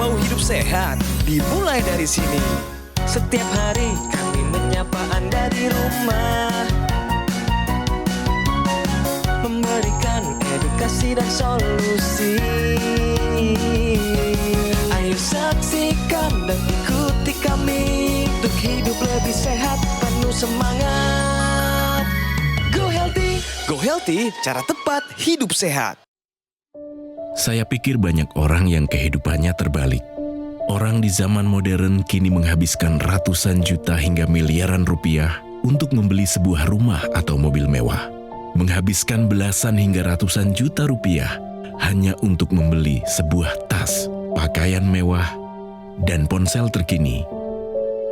Mau hidup sehat, dimulai dari sini. Setiap hari kami menyapa Anda di rumah, memberikan edukasi dan solusi. Ayo saksikan dan ikuti kami untuk hidup lebih sehat, penuh semangat. Go Healthy! Go Healthy, cara tepat hidup sehat. Saya pikir banyak orang yang kehidupannya terbalik. Orang di zaman modern kini menghabiskan ratusan juta hingga miliaran rupiah untuk membeli sebuah rumah atau mobil mewah. Menghabiskan belasan hingga ratusan juta rupiah hanya untuk membeli sebuah tas, pakaian mewah, dan ponsel terkini.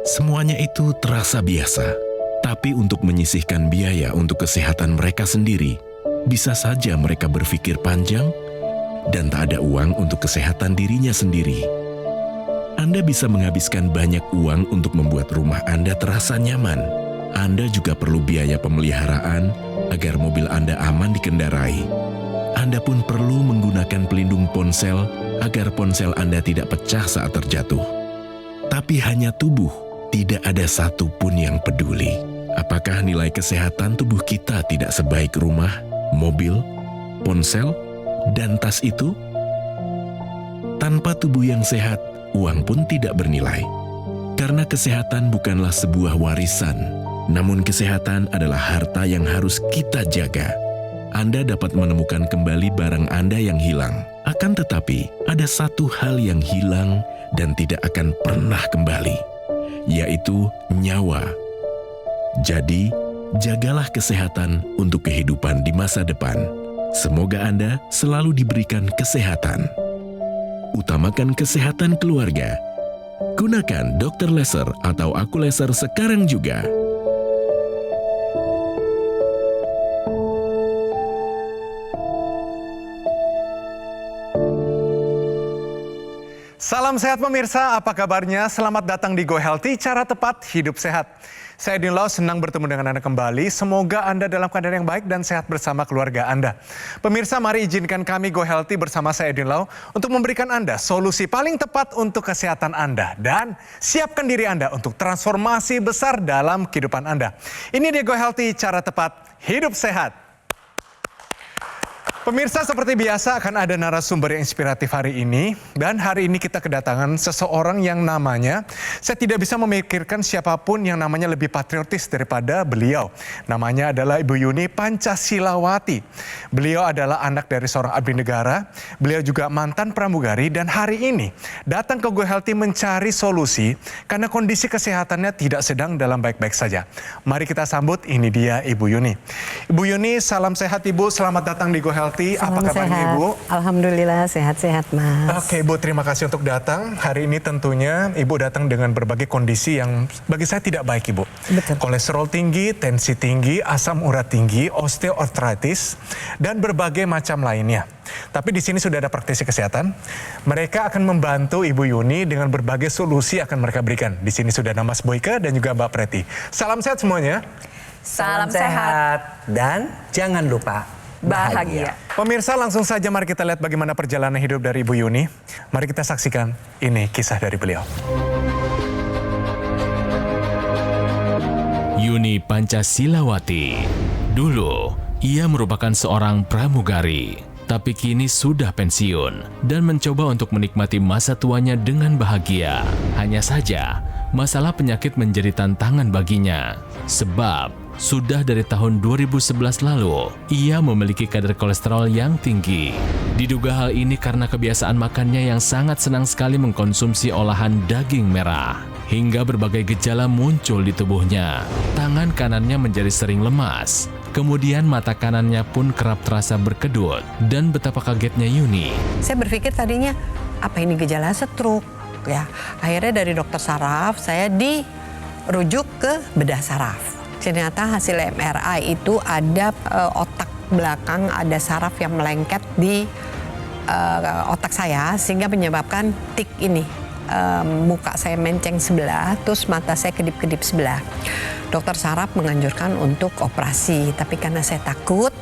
Semuanya itu terasa biasa, tapi untuk menyisihkan biaya untuk kesehatan mereka sendiri, bisa saja mereka berpikir panjang dan tak ada uang untuk kesehatan dirinya sendiri. Anda bisa menghabiskan banyak uang untuk membuat rumah Anda terasa nyaman. Anda juga perlu biaya pemeliharaan agar mobil Anda aman dikendarai. Anda pun perlu menggunakan pelindung ponsel agar ponsel Anda tidak pecah saat terjatuh. Tapi hanya tubuh, tidak ada satupun yang peduli. Apakah nilai kesehatan tubuh kita tidak sebaik rumah, mobil, ponsel, dan tas itu? Tanpa tubuh yang sehat, uang pun tidak bernilai. Karena kesehatan bukanlah sebuah warisan, namun kesehatan adalah harta yang harus kita jaga. Anda dapat menemukan kembali barang Anda yang hilang. Akan tetapi, ada satu hal yang hilang dan tidak akan pernah kembali, yaitu nyawa. Jadi, jagalah kesehatan untuk kehidupan di masa depan. Semoga Anda selalu diberikan kesehatan. Utamakan kesehatan keluarga. Gunakan Dr. Laser atau Aku Laser sekarang juga. Salam sehat pemirsa, apa kabarnya? Selamat datang di Go Healthy, cara tepat hidup sehat. Saya Edwin Lau, senang bertemu dengan Anda kembali. Semoga Anda dalam keadaan yang baik dan sehat bersama keluarga Anda. Pemirsa, mari izinkan kami Go Healthy bersama saya Edwin Lau untuk memberikan Anda solusi paling tepat untuk kesehatan Anda. Dan siapkan diri Anda untuk transformasi besar dalam kehidupan Anda. Ini dia Go Healthy, cara tepat hidup sehat. Pemirsa, seperti biasa akan ada narasumber yang inspiratif hari ini. Dan hari ini kita kedatangan seseorang yang namanya, saya tidak bisa memikirkan siapapun yang namanya lebih patriotis daripada beliau. Namanya adalah Ibu Yuni Pancasilawati. Beliau adalah anak dari seorang abdi negara. Beliau juga mantan pramugari dan hari ini datang ke Go Healthy mencari solusi karena kondisi kesehatannya tidak sedang dalam baik-baik saja. Mari kita sambut, ini dia Ibu Yuni. Ibu Yuni, salam sehat Ibu, selamat datang di Go Healthy. Apa kabarnya Ibu? Alhamdulillah sehat-sehat Mas. Oke Ibu, terima kasih untuk datang. Hari ini tentunya Ibu datang dengan berbagai kondisi yang bagi saya tidak baik Ibu. Betul. Kolesterol tinggi, tensi tinggi, asam urat tinggi, osteoartritis, dan berbagai macam lainnya. Tapi di sini sudah ada praktisi kesehatan. Mereka akan membantu Ibu Yuni dengan berbagai solusi akan mereka berikan. Di sini sudah ada Mas Boyke dan juga Mbak Preti. Salam sehat semuanya. Salam sehat dan jangan lupa bahagia. Pemirsa, langsung saja mari kita lihat bagaimana perjalanan hidup dari Ibu Yuni. Mari kita saksikan ini kisah dari beliau. Yuni Pancasilawati. Dulu, ia merupakan seorang pramugari, tapi kini sudah pensiun dan mencoba untuk menikmati masa tuanya dengan bahagia. Hanya saja, masalah penyakit menjadi tantangan baginya. Sebab, sudah dari tahun 2011 lalu, ia memiliki kadar kolesterol yang tinggi. Diduga hal ini karena kebiasaan makannya yang sangat senang sekali mengkonsumsi olahan daging merah. Hingga berbagai gejala muncul di tubuhnya. Tangan kanannya menjadi sering lemas. Kemudian mata kanannya pun kerap terasa berkedut. Dan betapa kagetnya Yuni. Saya berpikir tadinya, apa ini gejala stroke? Ya, akhirnya dari dokter saraf, saya dirujuk ke bedah saraf. Ternyata hasil MRI itu ada otak belakang, ada saraf yang melengket di otak saya sehingga menyebabkan tik ini. Muka saya menceng sebelah, terus mata saya kedip-kedip sebelah. Dokter saraf menganjurkan untuk operasi, tapi karena saya takut,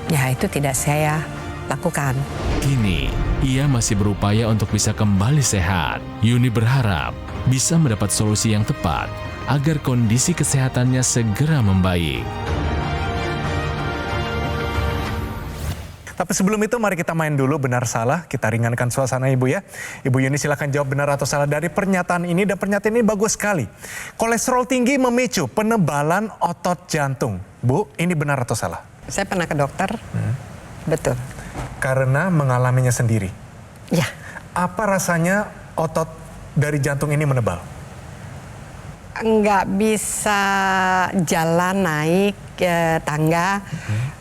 ya itu tidak saya lakukan. Kini, ia masih berupaya untuk bisa kembali sehat. Yuni berharap bisa mendapat solusi yang tepat agar kondisi kesehatannya segera membaik. Tapi sebelum itu mari kita main dulu benar salah. Kita ringankan suasana Ibu ya. Ibu Yuni silakan jawab benar atau salah dari pernyataan ini. Dan pernyataan ini bagus sekali. Kolesterol tinggi memicu penebalan otot jantung. Bu, ini benar atau salah? Saya pernah ke dokter. Betul. Karena mengalaminya sendiri. Ya. Apa rasanya otot dari jantung ini menebal? Nggak bisa jalan naik tangga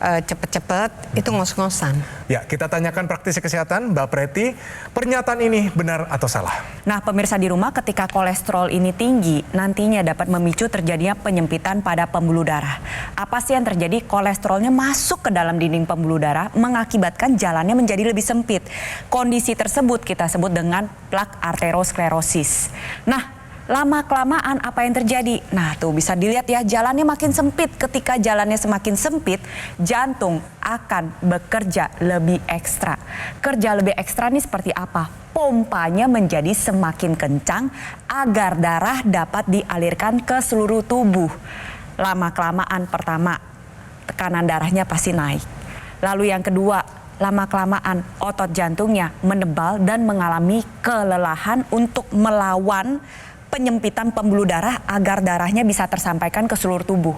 cepet-cepet, itu ngos-ngosan. Ya, kita tanyakan praktisi kesehatan Mbak Preti, pernyataan ini benar atau salah? Nah, pemirsa di rumah, ketika kolesterol ini tinggi, nantinya dapat memicu terjadinya penyempitan pada pembuluh darah. Apa sih yang terjadi? Kolesterolnya masuk ke dalam dinding pembuluh darah, mengakibatkan jalannya menjadi lebih sempit. Kondisi tersebut kita sebut dengan plak arteriosklerosis. Nah, lama-kelamaan apa yang terjadi? Nah tuh bisa dilihat ya, jalannya makin sempit. Ketika jalannya semakin sempit, jantung akan bekerja lebih ekstra. Kerja lebih ekstra ini seperti apa? Pompanya menjadi semakin kencang agar darah dapat dialirkan ke seluruh tubuh. Lama-kelamaan pertama, tekanan darahnya pasti naik. Lalu yang kedua, lama-kelamaan otot jantungnya menebal dan mengalami kelelahan untuk melawan penyempitan pembuluh darah agar darahnya bisa tersampaikan ke seluruh tubuh.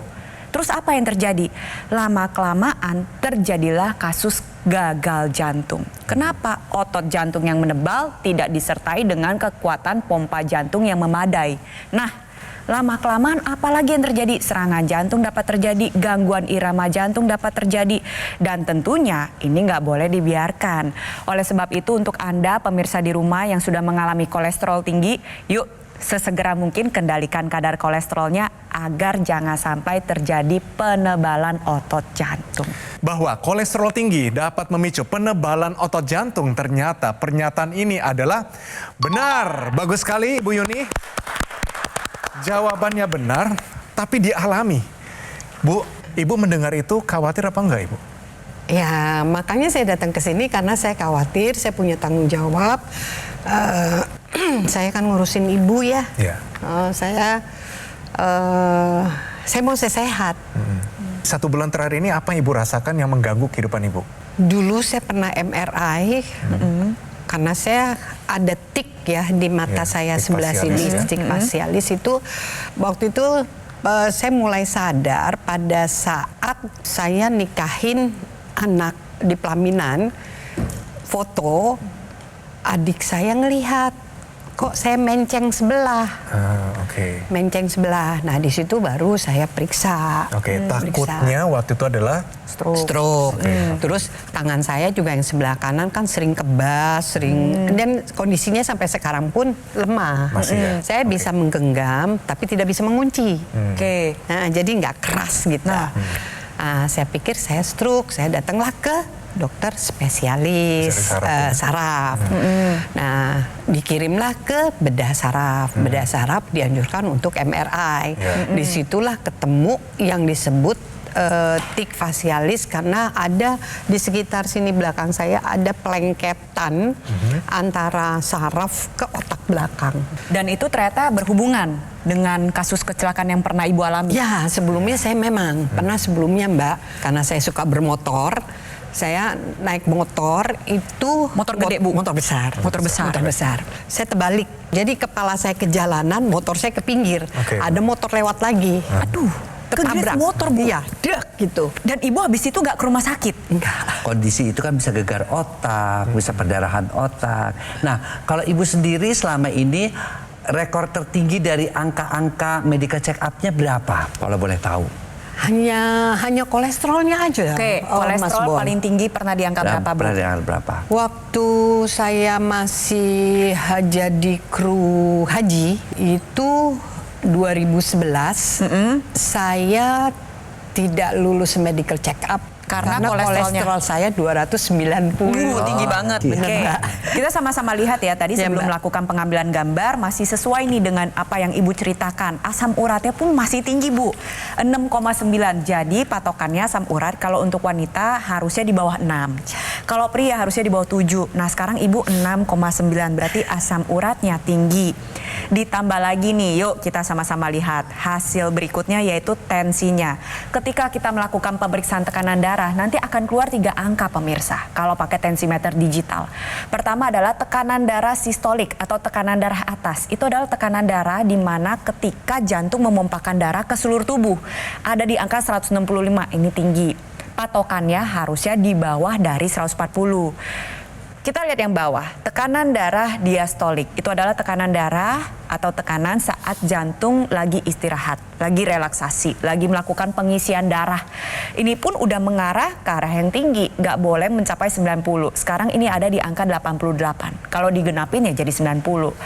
Terus apa yang terjadi? Lama-kelamaan terjadilah kasus gagal jantung. Kenapa? Otot jantung yang menebal tidak disertai dengan kekuatan pompa jantung yang memadai. Nah, lama-kelamaan apalagi yang terjadi? Serangan jantung dapat terjadi, gangguan irama jantung dapat terjadi. Dan tentunya ini nggak boleh dibiarkan. Oleh sebab itu untuk Anda pemirsa di rumah yang sudah mengalami kolesterol tinggi, yuk sesegera mungkin kendalikan kadar kolesterolnya agar jangan sampai terjadi penebalan otot jantung. Bahwa kolesterol tinggi dapat memicu penebalan otot jantung, ternyata pernyataan ini adalah benar. Bagus sekali Bu Yuni. Jawabannya benar, tapi dialami. Bu, Ibu mendengar itu khawatir apa enggak Ibu? Ya, makanya saya datang ke sini karena saya khawatir, saya punya tanggung jawab. Saya kan ngurusin ibu ya. Ya. Saya mau sehat. 1 bulan terakhir ini apa yang Ibu rasakan yang mengganggu kehidupan Ibu? Dulu saya pernah MRI karena saya ada tik ya di mata saya sebelah sini, tik facialis itu. Waktu itu saya mulai sadar pada saat saya nikahin anak di pelaminan, foto adik saya ngelihat kok saya menceng sebelah. Menceng sebelah. Nah, di situ baru saya periksa. Takutnya waktu itu adalah stroke. Terus tangan saya juga yang sebelah kanan kan sering kebas, dan kondisinya sampai sekarang pun lemah. Saya bisa menggenggam tapi tidak bisa mengunci. Nah, jadi nggak keras gitu. Nah, saya pikir saya stroke, saya datanglah ke dokter spesialis saraf. Nah, dikirimlah ke bedah saraf. Bedah saraf dianjurkan untuk MRI. Disitulah ketemu yang disebut tik facialis karena ada di sekitar sini belakang saya ada pelengketan antara saraf ke otak belakang. Dan itu ternyata berhubungan dengan kasus kecelakaan yang pernah Ibu alami? Ya, sebelumnya saya memang pernah sebelumnya Mbak, karena saya suka bermotor. Saya naik motor itu motor gede Bu? Motor besar. Motor besar. Saya terbalik. Jadi kepala saya ke jalanan, motor saya ke pinggir. Ada motor lewat lagi. Aduh, ketabrak motor Bu? Iya, dek gitu. Dan Ibu habis itu nggak ke rumah sakit? Enggak. Kondisi itu kan bisa gegar otak, bisa perdarahan otak. Nah, kalau Ibu sendiri selama ini rekor tertinggi dari angka-angka medical check up-nya berapa? Kalau boleh tahu. Hanya kolesterolnya aja. Kolesterol paling tinggi pernah di angka berapa, Bu? Pernah di angka berapa? Waktu saya masih jadi kru haji itu 2011, saya tidak lulus medical check up Karena kolesterol saya 290. Tinggi banget. Oke. Kita sama-sama lihat ya tadi Ya, sebelum Mbak. melakukan pengambilan gambar masih sesuai nih dengan apa yang Ibu ceritakan. Asam uratnya pun masih tinggi, Bu. 6,9. Jadi patokannya asam urat kalau untuk wanita harusnya di bawah 6. Kalau pria harusnya di bawah 7. Nah, sekarang Ibu 6,9. Berarti asam uratnya tinggi. Ditambah lagi nih, yuk kita sama-sama lihat hasil berikutnya yaitu tensinya. Ketika kita melakukan pemeriksaan tekanan darah, nanti akan keluar 3 angka pemirsa kalau pakai tensimeter digital. Pertama adalah tekanan darah sistolik atau tekanan darah atas. Itu adalah tekanan darah di mana ketika jantung memompakan darah ke seluruh tubuh. Ada di angka 165, ini tinggi. Patokannya harusnya di bawah dari 140. Kita lihat yang bawah, tekanan darah diastolik. Itu adalah tekanan darah atau tekanan saat jantung lagi istirahat, lagi relaksasi, lagi melakukan pengisian darah. Ini pun udah mengarah ke arah yang tinggi, nggak boleh mencapai 90. Sekarang ini ada di angka 88. Kalau digenapin ya jadi 90.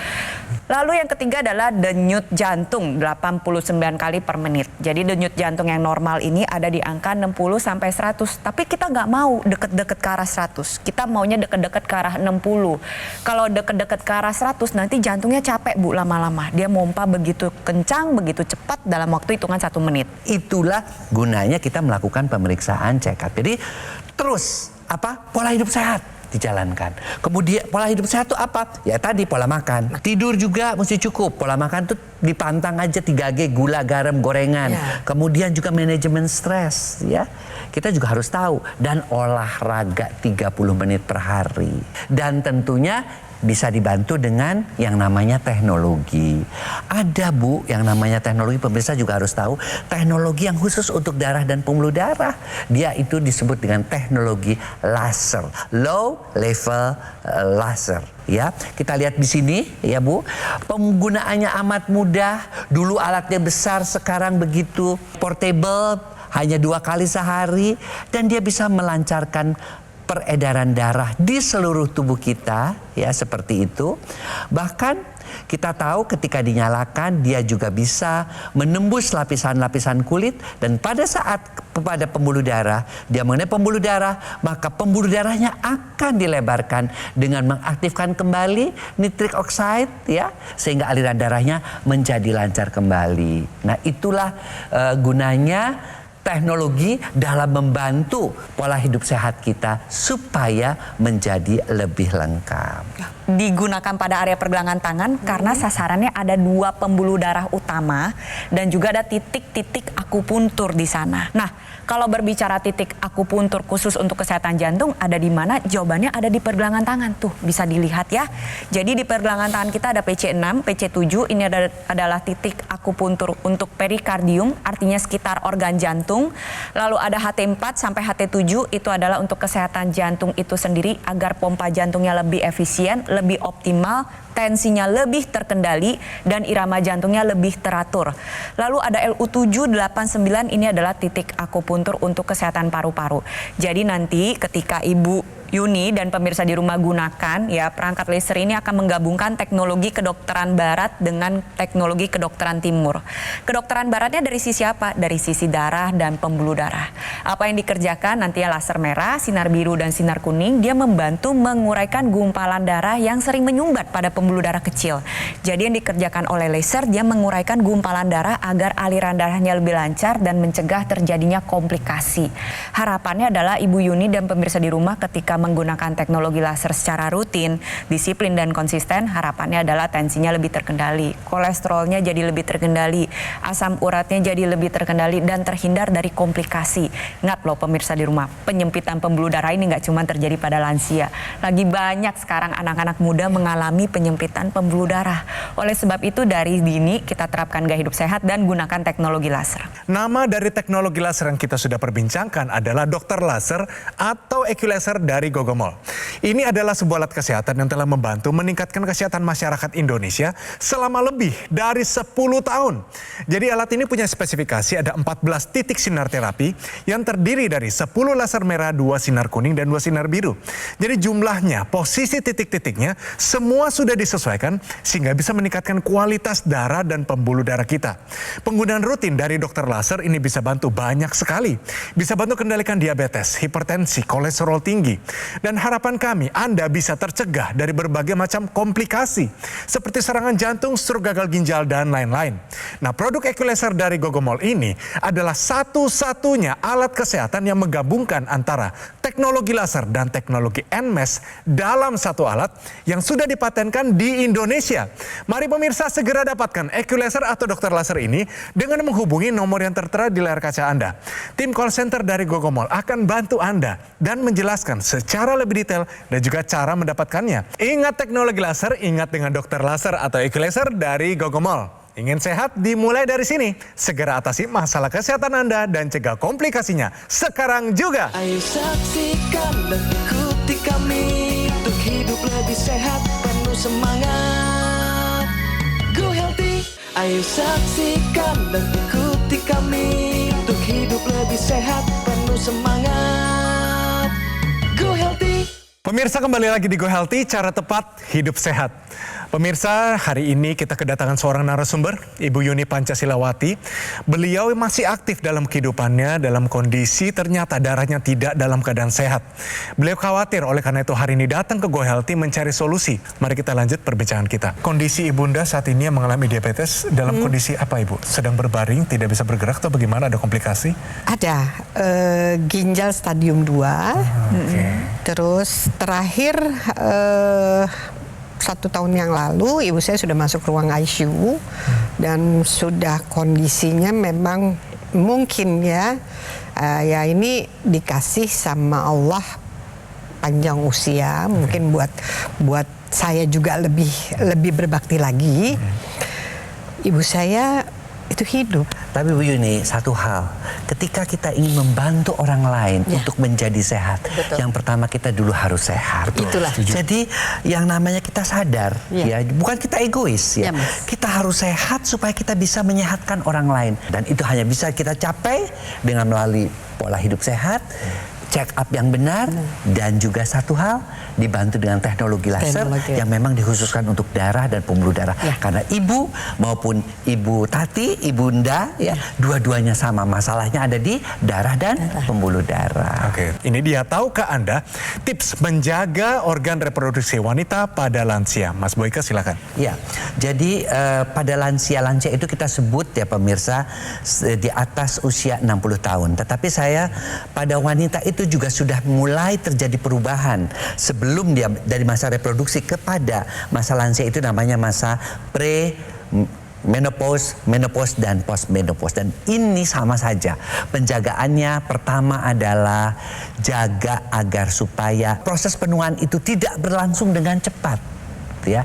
Lalu yang ketiga adalah denyut jantung 89 kali per menit. Jadi denyut jantung yang normal ini ada di angka 60 sampai 100. Tapi kita nggak mau deket-deket ke arah 100. Kita maunya deket-deket ke arah 60. Kalau deket-deket ke arah 100 nanti jantungnya capek, Bu, lama-lama. Dia mompa begitu kencang, begitu cepat dalam waktu hitungan 1 menit. Itulah gunanya kita melakukan pemeriksaan check up. Jadi terus pola hidup sehat dijalankan. Kemudian pola hidup sehat itu apa? Ya tadi pola makan. Tidur juga mesti cukup. Pola makan tuh dipantang aja 3G, gula, garam, gorengan. Ya. Kemudian juga manajemen stres ya. Kita juga harus tahu dan olahraga 30 menit per hari. Dan tentunya bisa dibantu dengan yang namanya teknologi. Ada, Bu, yang namanya teknologi, pemirsa juga harus tahu, teknologi yang khusus untuk darah dan pembuluh darah. Dia itu disebut dengan teknologi laser, low level laser. Ya, kita lihat di sini ya, Bu. Penggunaannya amat mudah. Dulu alatnya besar, sekarang begitu portable, hanya 2 kali sehari dan dia bisa melancarkan peredaran darah di seluruh tubuh kita ya, seperti itu. Bahkan kita tahu ketika dinyalakan dia juga bisa menembus lapisan-lapisan kulit dan pada saat kepada pembuluh darah, dia mengenai pembuluh darah, maka pembuluh darahnya akan dilebarkan dengan mengaktifkan kembali nitric oxide ya, sehingga aliran darahnya menjadi lancar kembali. Nah, itulah gunanya teknologi dalam membantu pola hidup sehat kita supaya menjadi lebih lengkap. Digunakan pada area pergelangan tangan karena sasarannya ada 2 pembuluh darah utama dan juga ada titik-titik akupuntur di sana. Nah, kalau berbicara titik akupuntur khusus untuk kesehatan jantung ada di mana? Jawabannya ada di pergelangan tangan tuh, bisa dilihat ya. Jadi di pergelangan tangan kita ada PC6, PC7, ini adalah titik akupuntur untuk perikardium, artinya sekitar organ jantung. Lalu ada HT4 sampai HT7, itu adalah untuk kesehatan jantung itu sendiri agar pompa jantungnya lebih efisien, lebih optimal, tensinya lebih terkendali dan irama jantungnya lebih teratur. Lalu ada LU789, ini adalah titik akupuntur untuk kesehatan paru-paru. Jadi nanti ketika Ibu Yuni dan pemirsa di rumah gunakan ya perangkat laser ini akan menggabungkan teknologi kedokteran barat dengan teknologi kedokteran timur. Kedokteran baratnya dari sisi apa? Dari sisi darah dan pembuluh darah. Apa yang dikerjakan nantinya laser merah, sinar biru dan sinar kuning, dia membantu menguraikan gumpalan darah yang sering menyumbat pada pembuluh darah kecil. Jadi yang dikerjakan oleh laser dia menguraikan gumpalan darah agar aliran darahnya lebih lancar dan mencegah terjadinya komplikasi. Harapannya adalah Ibu Yuni dan pemirsa di rumah ketika menggunakan teknologi laser secara rutin, disiplin dan konsisten, harapannya adalah tensinya lebih terkendali, kolesterolnya jadi lebih terkendali, asam uratnya jadi lebih terkendali dan terhindar dari komplikasi. Ingat loh pemirsa di rumah, penyempitan pembuluh darah ini nggak cuma terjadi pada lansia. Lagi banyak sekarang anak-anak muda mengalami penyempitan pembuluh darah. Oleh sebab itu dari dini kita terapkan gaya hidup sehat dan gunakan teknologi laser. Nama dari teknologi laser yang kita sudah perbincangkan adalah dokter laser atau equilaser dari dari Gogomol. Ini adalah sebuah alat kesehatan yang telah membantu meningkatkan kesehatan masyarakat Indonesia selama lebih dari 10 tahun. Jadi alat ini punya spesifikasi ada 14 titik sinar terapi yang terdiri dari 10 laser merah, 2 sinar kuning, dan 2 sinar biru. Jadi jumlahnya, posisi titik-titiknya semua sudah disesuaikan sehingga bisa meningkatkan kualitas darah dan pembuluh darah kita. Penggunaan rutin dari dokter laser ini bisa bantu banyak sekali. Bisa bantu kendalikan diabetes, hipertensi, kolesterol tinggi. Dan harapan kami Anda bisa tercegah dari berbagai macam komplikasi seperti serangan jantung, stroke, gagal ginjal, dan lain-lain. Nah, produk Equilaser dari Gogomol ini adalah satu-satunya alat kesehatan yang menggabungkan antara teknologi laser dan teknologi NMES dalam satu alat yang sudah dipatenkan di Indonesia. Mari pemirsa segera dapatkan Equilaser atau dokter laser ini dengan menghubungi nomor yang tertera di layar kaca Anda. Tim call center dari Gogomol akan bantu Anda dan menjelaskan secara lebih detail dan juga cara mendapatkannya. Ingat teknologi laser, ingat dengan dokter laser atau Equilaser dari Gogomol. Ingin sehat dimulai dari sini. Segera atasi masalah kesehatan Anda dan cegah komplikasinya sekarang juga. Ayo saksikan dan ikuti kami untuk hidup lebih sehat, penuh semangat. Go Healthy. Ayo saksikan dan ikuti kami untuk hidup lebih sehat, penuh semangat. Go Healthy. Pemirsa, kembali lagi di Go Healthy, cara tepat hidup sehat. Pemirsa, hari ini kita kedatangan seorang narasumber, Ibu Yuni Pancasilawati. Beliau masih aktif dalam kehidupannya, dalam kondisi ternyata darahnya tidak dalam keadaan sehat. Beliau khawatir, oleh karena itu hari ini datang ke Go Healthy mencari solusi. Mari kita lanjut perbincangan kita. Kondisi Ibunda saat ini yang mengalami diabetes dalam kondisi apa, Ibu? Sedang berbaring, tidak bisa bergerak atau bagaimana, ada komplikasi? Ada ginjal stadium 2, terus terakhir 1 tahun yang lalu ibu saya sudah masuk ruang ICU dan sudah kondisinya memang mungkin ya ini dikasih sama Allah panjang usia, mungkin buat saya juga lebih berbakti lagi. Ibu saya itu hidup. Tapi Bu Yuni, satu hal, ketika kita ingin membantu orang lain untuk menjadi sehat, yang pertama kita dulu harus sehat. Itulah. Jadi yang namanya kita sadar, ya bukan kita egois ya, kita harus sehat supaya kita bisa menyehatkan orang lain. Dan itu hanya bisa kita capai dengan melalui pola hidup sehat, check up yang benar, dan juga satu hal, dibantu dengan teknologi laser yang memang dikhususkan untuk darah dan pembuluh darah. Karena ibu maupun ibu Tati, ibunda, ya dua-duanya sama, masalahnya ada di darah dan pembuluh darah. Oke, ini dia, tahukah Anda tips menjaga organ reproduksi wanita pada lansia? Mas Boyke, silakan. Ya, jadi pada lansia itu kita sebut ya pemirsa di atas usia 60 tahun. Tetapi saya pada wanita itu juga sudah mulai terjadi perubahan sebelum dia dari masa reproduksi kepada masa lansia, itu namanya masa menopause, menopause, dan postmenopause. Dan ini sama saja. Penjagaannya pertama adalah jaga agar supaya proses penuaan itu tidak berlangsung dengan cepat. Ya.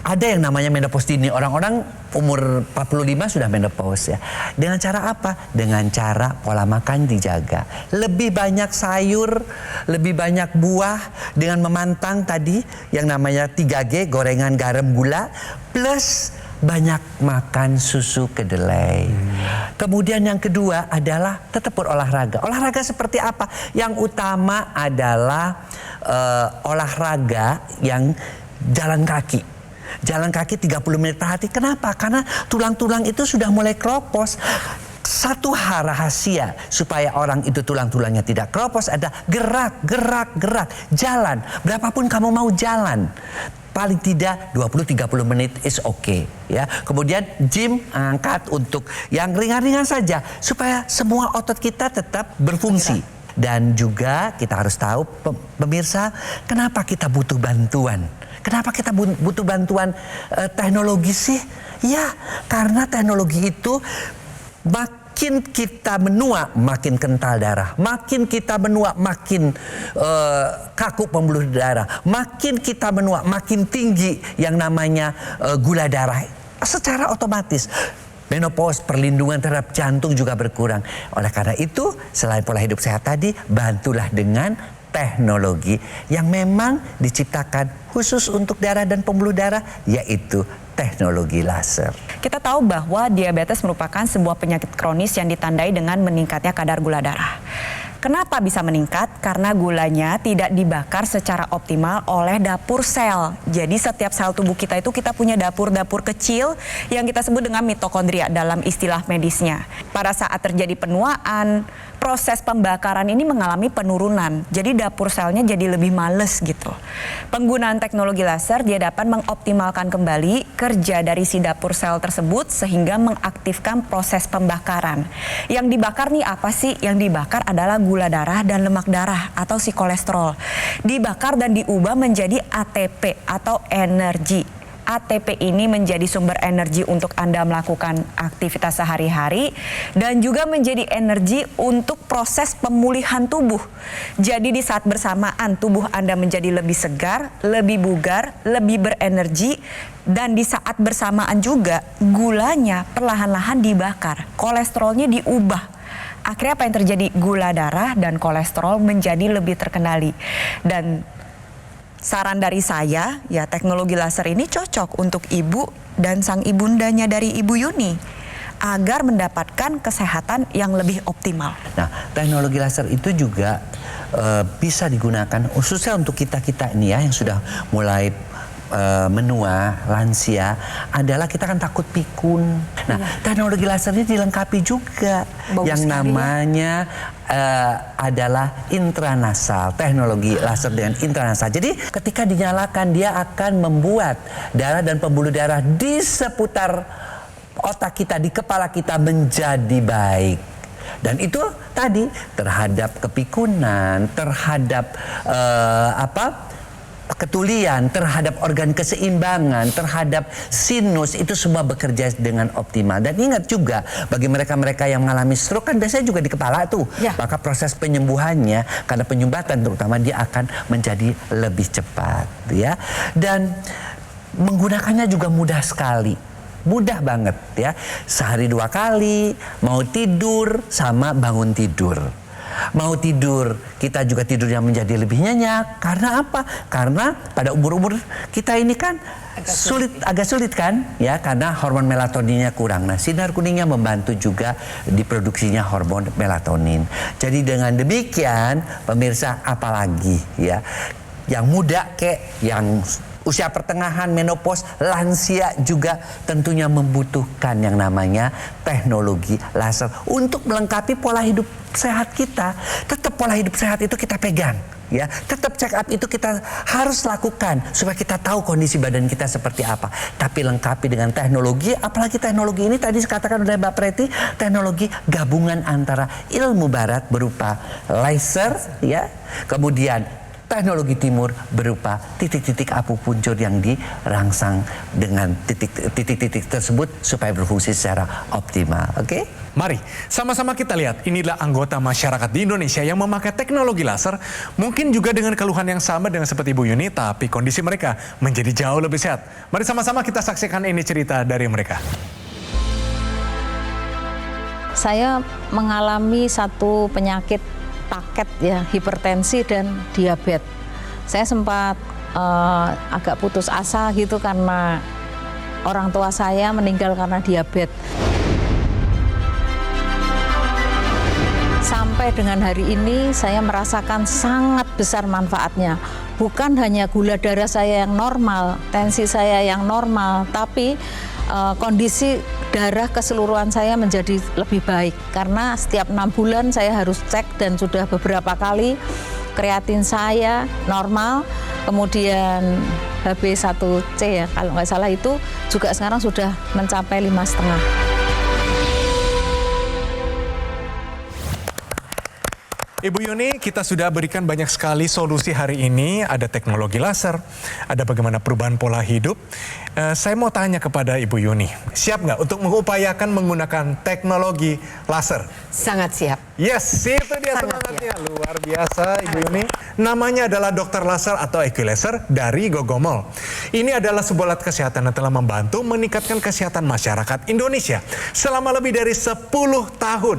Ada yang namanya menopause dini, orang-orang umur 45 sudah menopause ya. Dengan cara apa? Dengan cara pola makan dijaga. Lebih banyak sayur, lebih banyak buah dengan memantang tadi yang namanya 3G, gorengan, garam, gula, plus banyak makan susu kedelai. Kemudian yang kedua adalah tetap berolahraga. Olahraga seperti apa? Yang utama adalah olahraga yang jalan kaki. Jalan kaki 30 menit per hari. Kenapa? Karena tulang-tulang itu sudah mulai keropos. Satu hal rahasia supaya orang itu tulang-tulangnya tidak keropos ada gerak, jalan. Berapapun kamu mau jalan. Paling tidak 20-30 menit is okay ya. Kemudian gym, angkat untuk yang ringan-ringan saja supaya semua otot kita tetap berfungsi. Dan juga kita harus tahu pemirsa, kenapa kita butuh bantuan? Kenapa kita butuh bantuan teknologi sih? Ya, karena teknologi itu makin kita menua makin kental darah, makin kita menua makin kaku pembuluh darah, makin kita menua makin tinggi yang namanya gula darah. Secara otomatis menopause, perlindungan terhadap jantung juga berkurang. Oleh karena itu, selain pola hidup sehat tadi, bantulah dengan teknologi yang memang diciptakan khusus untuk darah dan pembuluh darah, yaitu teknologi laser. Kita tahu bahwa diabetes merupakan sebuah penyakit kronis yang ditandai dengan meningkatnya kadar gula darah. Kenapa bisa meningkat? Karena gulanya tidak dibakar secara optimal oleh dapur sel. Jadi setiap sel tubuh kita itu kita punya dapur-dapur kecil yang kita sebut dengan mitokondria dalam istilah medisnya. Pada saat terjadi penuaan, proses pembakaran ini mengalami penurunan. Jadi dapur selnya jadi lebih males gitu. Penggunaan teknologi laser dia dapat mengoptimalkan kembali kerja dari si dapur sel tersebut sehingga mengaktifkan proses pembakaran. Yang dibakar nih apa sih? Yang dibakar adalah gula darah dan lemak darah atau si kolesterol. Dibakar dan diubah menjadi ATP atau energi. ATP ini menjadi sumber energi untuk Anda melakukan aktivitas sehari-hari dan juga menjadi energi untuk proses pemulihan tubuh. Jadi di saat bersamaan tubuh Anda menjadi lebih segar, lebih bugar, lebih berenergi, dan di saat bersamaan juga gulanya perlahan-lahan dibakar, kolesterolnya diubah. Akhirnya apa yang terjadi? Gula darah dan kolesterol menjadi lebih terkendali. Dan saran dari saya, ya teknologi laser ini cocok untuk ibu dan sang ibundanya dari Ibu Yuni agar mendapatkan kesehatan yang lebih optimal. Nah, teknologi laser itu juga bisa digunakan khususnya untuk kita-kita ini ya yang sudah mulai menua, lansia, adalah kita kan takut pikun. Nah, teknologi laser ini dilengkapi juga yang namanya adalah intranasal, teknologi laser dengan intranasal. Jadi ketika dinyalakan dia akan membuat darah dan pembuluh darah di seputar otak kita, di kepala kita menjadi baik. Dan itu tadi terhadap kepikunan, terhadap ketulian, terhadap organ keseimbangan, terhadap sinus, itu semua bekerja dengan optimal. Dan ingat juga bagi mereka-mereka yang mengalami stroke kan biasanya juga di kepala tuh. Ya. Maka proses penyembuhannya karena penyumbatan terutama dia akan menjadi lebih cepat ya. Dan menggunakannya juga mudah sekali. Mudah banget ya. Sehari 2 kali, mau tidur sama bangun tidur. Mau tidur, kita juga tidurnya menjadi lebih nyenyak. Karena apa? Karena pada umur-umur kita ini kan agak sulit kan? Ya, karena hormon melatoninnya kurang. Nah, sinar kuningnya membantu juga diproduksinya hormon melatonin. Jadi dengan demikian, pemirsa, apalagi ya, yang muda yang usia pertengahan, menopause, lansia juga tentunya membutuhkan yang namanya teknologi laser untuk melengkapi pola hidup sehat kita. Tetap pola hidup sehat itu kita pegang. Ya, tetap check up itu kita harus lakukan supaya kita tahu kondisi badan kita seperti apa. Tapi lengkapi dengan teknologi, apalagi teknologi ini tadi dikatakan oleh Mbak Preti, teknologi gabungan antara ilmu barat berupa laser, ya, kemudian teknologi timur berupa titik-titik akupunktur yang dirangsang dengan titik-titik tersebut supaya berfungsi secara optimal. Oke? Mari sama-sama kita lihat, inilah anggota masyarakat di Indonesia yang memakai teknologi laser, mungkin juga dengan keluhan yang sama dengan seperti Ibu Yuni, tapi kondisi mereka menjadi jauh lebih sehat. Mari sama-sama kita saksikan ini cerita dari mereka. Saya mengalami satu penyakit paket ya, hipertensi dan diabetes. Saya sempat agak putus asa gitu karena orang tua saya meninggal karena diabetes. Sampai dengan hari ini saya merasakan sangat besar manfaatnya. Bukan hanya gula darah saya yang normal, tensi saya yang normal, tapi kondisi darah keseluruhan saya menjadi lebih baik karena setiap 6 bulan saya harus cek dan sudah beberapa kali kreatin saya normal, kemudian HB1C ya kalau nggak salah itu juga sekarang sudah mencapai 5,5. Ibu Yuni, kita sudah berikan banyak sekali solusi hari ini. Ada teknologi laser, ada bagaimana perubahan pola hidup. Saya mau tanya kepada Ibu Yuni, siap nggak untuk mengupayakan menggunakan teknologi laser? Sangat siap. Yes, itu dia semangatnya. Luar biasa Ibu Yuni. Namanya adalah Dokter Laser atau Equilaser dari Gogomol. Ini adalah sebuah alat kesehatan yang telah membantu meningkatkan kesehatan masyarakat Indonesia selama lebih dari 10 tahun.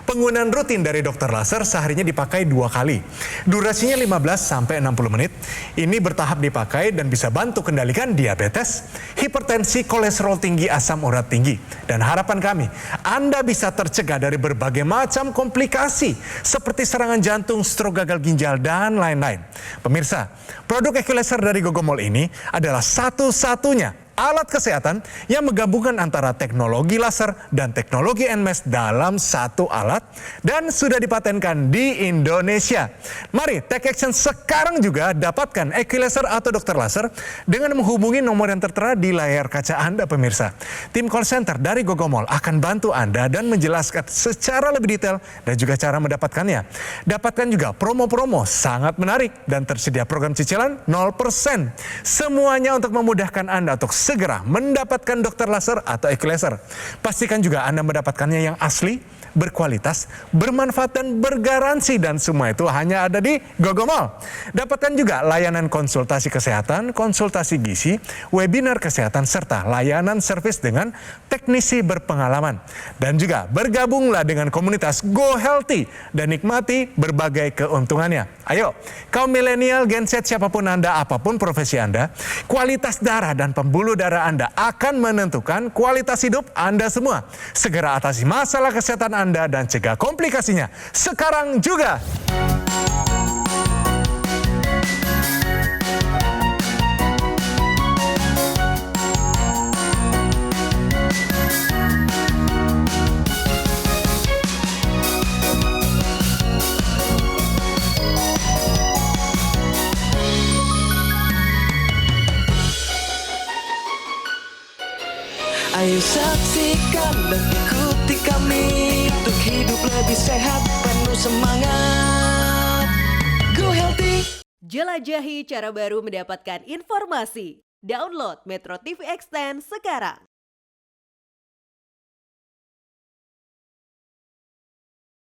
Penggunaan rutin dari Dokter Laser seharinya dipakai 2 kali. Durasinya 15-60 menit. Ini bertahap dipakai dan bisa bantu kendalikan diabetes, hipertensi, kolesterol tinggi, asam urat tinggi. Dan harapan kami, Anda bisa tercegah dari berbagai macam komplikasi seperti serangan jantung, stroke, gagal ginjal, dan lain-lain. Pemirsa, produk Equalizer dari Gogomol ini adalah satu-satunya alat kesehatan yang menggabungkan antara teknologi laser dan teknologi NMES dalam satu alat dan sudah dipatenkan di Indonesia. Mari take action sekarang juga dapatkan Equalizer atau dokter laser dengan menghubungi nomor yang tertera di layar kaca Anda, pemirsa. Tim call center dari Gogomol akan bantu Anda dan menjelaskan secara lebih detail dan juga cara mendapatkannya. Dapatkan juga promo-promo sangat menarik dan tersedia program cicilan 0%. Semuanya untuk memudahkan Anda untuk segera mendapatkan dokter laser atau Equalizer. Pastikan juga Anda mendapatkannya yang asli, berkualitas, bermanfaat, dan bergaransi. Dan semua itu hanya ada di Gogomol. Dapatkan juga layanan konsultasi kesehatan, konsultasi gizi, webinar kesehatan, serta layanan servis dengan teknisi berpengalaman. Dan juga bergabunglah dengan komunitas Go Healthy dan nikmati berbagai keuntungannya. Ayo, kaum milenial, Gen Z, siapapun Anda, apapun profesi Anda, kualitas darah dan pembuluh darah Anda akan menentukan kualitas hidup Anda semua. Segera atasi masalah kesehatan Anda dan cegah komplikasinya sekarang juga. Ayo saksikan dan ikuti kami untuk hidup lebih sehat, penuh semangat. Go Healthy. Jelajahi cara baru mendapatkan informasi. Download Metro TV Extend sekarang.